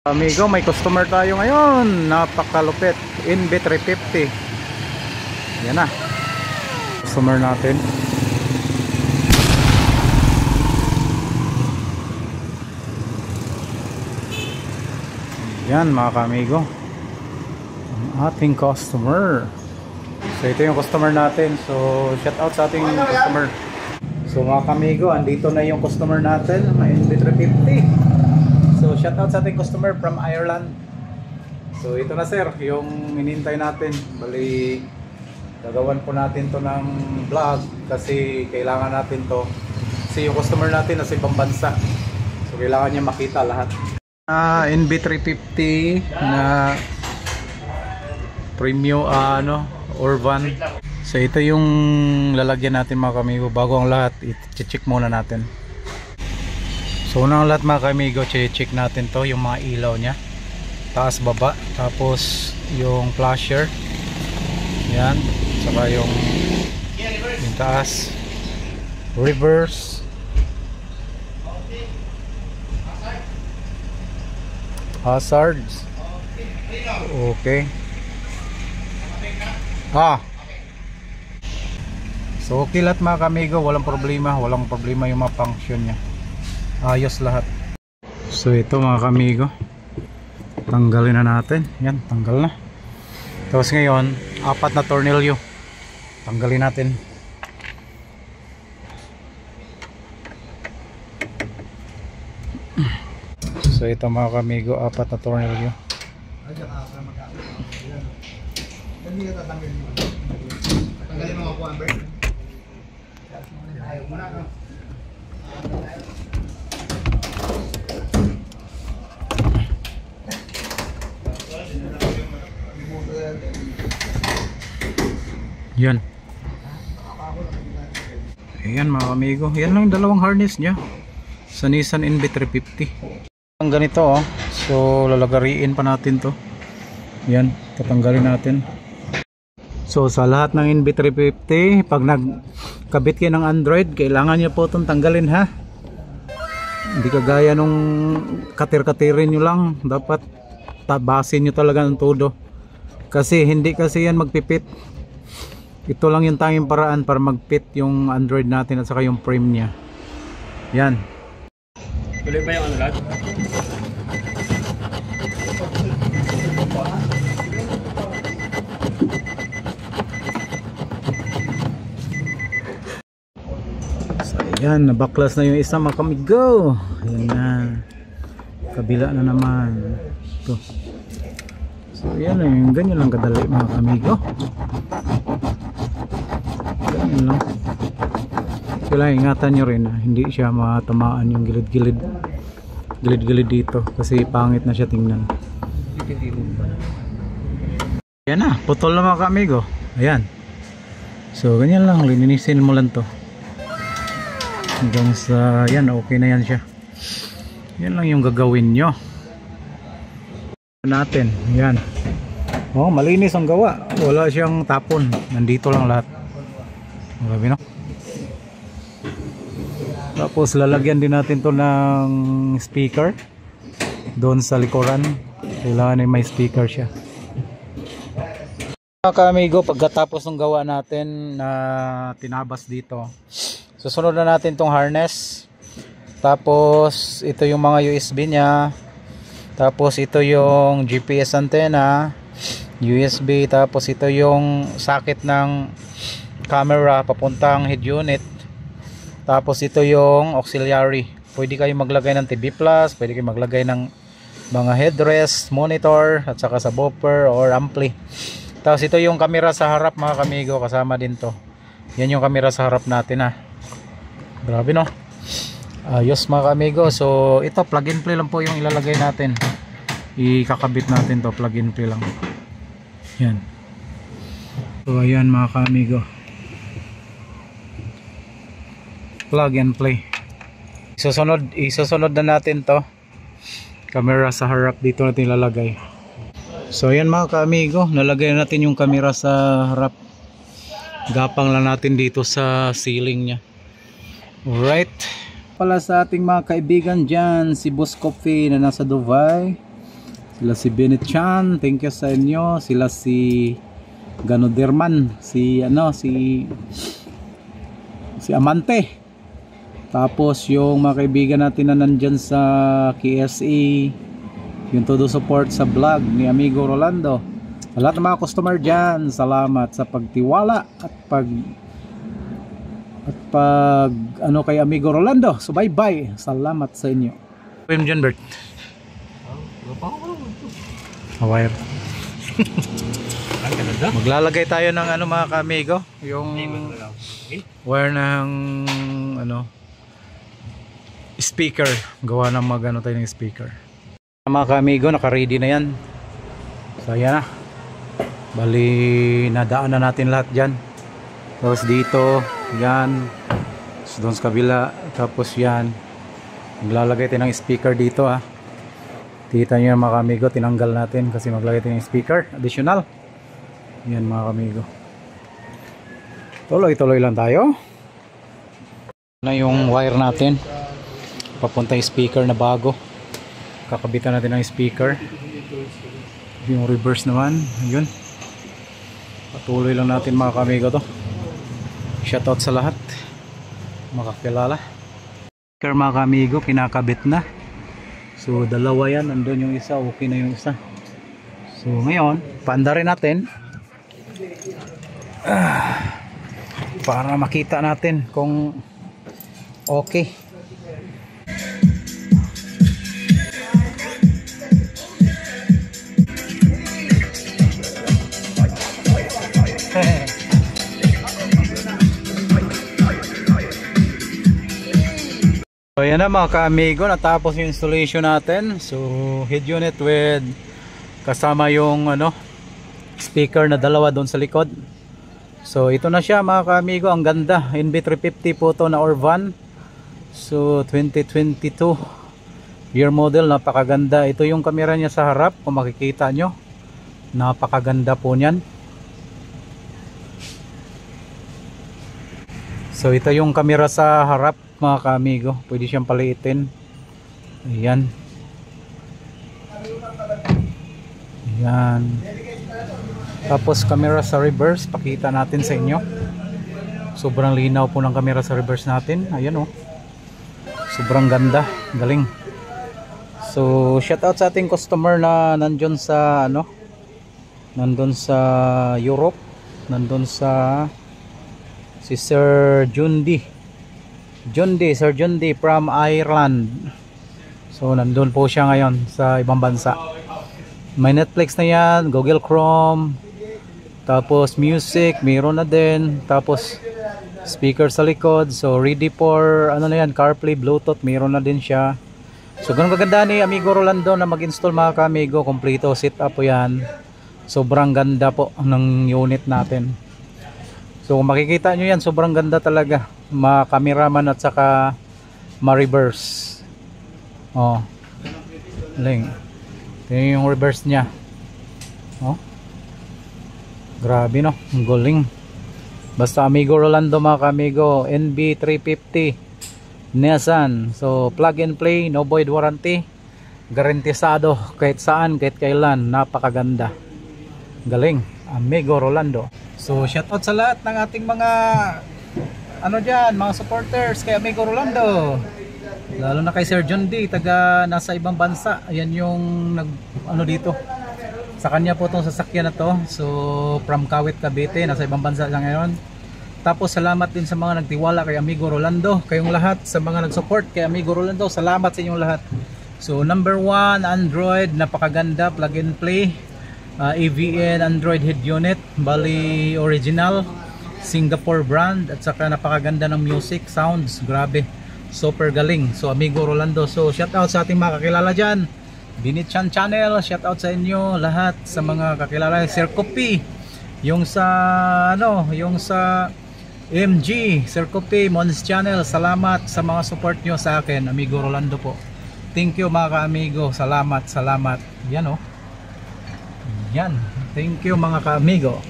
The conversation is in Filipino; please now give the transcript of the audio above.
Amigo, may customer tayo ngayon. Napakalupit. NB350. Yan na. Customer natin. Yan mga kamigo. Ang ating customer. So ito yung customer natin. So shout out sa ating customer. So mga kamigo, andito na yung customer natin. May NB350. So shout out sa ating customer from Ireland. So ito na sir, yung inintay natin. Bali gagawan po natin to ng vlog kasi kailangan natin to. Kasi yung customer natin nasa ibang bansa. So kailangan niya makita lahat. NB350 na premium Orvan. So ito yung lalagyan natin mga kamigo. Bago ang lahat, i-check muna natin. So unang lahat mga kamigo, check natin to, yung mga ilaw nya, taas baba, tapos yung flasher, yan, saka yung taas, reverse, hazards, okay, so okay lahat mga kamigo, walang problema yung mga function nya. Ayos lahat. So ito mga kamigo, tanggalin na natin. Yan, tanggal na. Tapos ngayon, 4 na tornilyo, tanggalin natin. So ito mga kamigo, 4 na tornilyo. Tanggalin mga kuwan. Yan. Ayan mga kamigo, yan lang yung dalawang harness nya sa Nissan NB350. Ang ganito so lalagariin pa natin to. Yan, tatanggalin natin. So sa lahat ng NB350, pag nagkabit kayo ng Android, kailangan nyo po itong tanggalin ha. Hindi kagaya nung katir-katirin nyo lang, dapat tabasin nyo talaga ng todo. Kasi hindi kasi yan magpipit. Ito lang yung tanging paraan para mag-fit yung Android natin at saka yung frame niya. Yan. Tuloy ba yung lag? So yan, nabaklas na yung isa mga kamigo. Ayan na. Kabila na naman. Ito. So yan na yung ganyan lang kadali mga kamigo. Ganyan lang. Kailangan ingatan nyo rin hindi siya matamaan yung gilid-gilid dito kasi pangit na siya tingnan. Yan na, putol na mga kamigo. Ayan. So ganyan lang, lininisin mo lang to hanggang sa yan, okay na yan siya. Yan lang yung gagawin nyo natin. Yan. Malinis ang gawa, wala siyang tapon, nandito lang lahat. Grabe no? Tapos lalagyan din natin to ng speaker doon sa likuran. Kailangan ay may speaker siya. Mga kamigo, pagkatapos ng gawa natin na tinabas dito, susunod na natin tong harness. Tapos ito yung mga USB nya. Tapos ito yung GPS antenna, USB. Tapos ito yung socket ng camera papuntang head unit. Tapos ito yung auxiliary. Pwede kayo maglagay ng TV plus, pwede kayo maglagay ng mga headrest, monitor, at saka sa subwoofer or ampli. Tapos ito yung camera sa harap mga kamigo, kasama din to. Yan yung camera sa harap natin ha. Grabe no? Ayos mga kamigo. So ito plug and play lang po yung ilalagay natin. Ikakabit natin to, plug and play lang. Yan. So ayan mga kamigo, plug and play. Isusunod na natin to, camera sa harap, dito natin ilalagay. So ayan mga kaamigo, nalagay na natin yung camera sa harap. Gapang lang natin dito sa ceiling nya. Alright, pala sa ating mga kaibigan dyan, si Boss Coffee na nasa Dubai. Sila si Bennett Chan, thank you sa inyo. Sila si Ganoderman, si Amante. Tapos yung mga kaibigan natin na nandyan sa KSA, yung todo support sa vlog ni Amigo Rolando. Sa lahat ng mga customer dyan, salamat sa pagtiwala at pag ano kay Amigo Rolando. So bye bye, salamat sa inyo. William John Bert wire. Maglalagay tayo ng ano mga ka-amigo, yung wire ng ano speaker, gawa ng magano tayo ng speaker. Mga ka-amigo, naka-ready na yan. So ayan na, bali nadaan na natin lahat dyan. Tapos dito yan, so doon sa kabila, tapos yan maglalagay tayo ng speaker dito ha. Kita nyo mga ka-amigo, tinanggal natin kasi maglagay tayo ng speaker additional. Yan mga ka-amigo, tuloy-tuloy lang tayo. Na yung wire natin papunta yung speaker na bago, kakabitan natin ng speaker. Yung reverse naman, ayun, patuloy lang natin mga ka-amigo to. Shoutout sa lahat makakilala. Speaker mga ka-amigo, kinakabit na. So dalawa yan, nandun yung isa, okay na yung isa. So ngayon paandarin natin para makita natin kung okay. So yan na mga ka-amigo, natapos yung installation natin. So head unit with kasama yung ano speaker na dalawa doon sa likod. So ito na siya mga ka-amigo, ang ganda. NB350 po to na Orvan. So 2022 year model, napakaganda. Ito yung camera niya sa harap, kung makikita nyo, napakaganda po niyan. So ito yung camera sa harap mga ka-amigo, pwede siyang paliitin. Ayan, ayan. Tapos camera sa reverse, pakita natin sa inyo. Sobrang linaw po ng camera sa reverse natin. Ayan oh, sobrang ganda, galing. So shout out sa ating customer na nandun sa ano, nandun sa Europe, nandun sa si Sir Sir Jundi from Ireland. So nandun po siya ngayon sa ibang bansa. May Netflix na yan, Google Chrome, tapos music meron na din, tapos speaker sa likod. So ready for ano na yan, CarPlay, Bluetooth meron na din siya. So ganun kaganda ni Amigo Rolando na mag-install mga ka-amigo, kompleto setup po yan. Sobrang ganda po ng unit natin. So makikita nyo yan, sobrang ganda talaga, ma-cameraman at saka ma-reverse. Oh, ling. Ito yung reverse nya. Oh, grabe no, ang galing. Basta Amigo Rolando mga ka-amigo, NB350 Nissan. So plug and play, no void warranty, garantisado kahit saan, kahit kailan. Napakaganda, galing Amigo Rolando. So shoutout sa lahat ng ating mga ano dyan, mga supporters kay Amigo Rolando, lalo na kay Sir John D, taga nasa ibang bansa. Ayan yung nag ano dito, sa kanya po itong sasakyan na to. So from Kawit, Cavite, nasa ibang bansa siya ngayon. Tapos salamat din sa mga nagtiwala kay Amigo Rolando, kayong lahat sa mga nagsupport kay Amigo Rolando, salamat sa inyong lahat. So number 1 Android, napakaganda, plug and play, AVN Android head unit, bali original Singapore brand, at saka napakaganda ng music, sounds, grabe, super galing. So Amigo Rolando. So shout out sa ating mga kakilala dyan, Bennett Chan Channel, shout out sa inyo lahat sa mga kakilala. Sir Kopi, yung sa ano, yung sa MG, Sir Kopi, Mons Channel, salamat sa mga support nyo sa akin, Amigo Rolando po. Thank you mga ka-amigo, salamat, salamat. Yan oh, yan, thank you mga ka-amigo.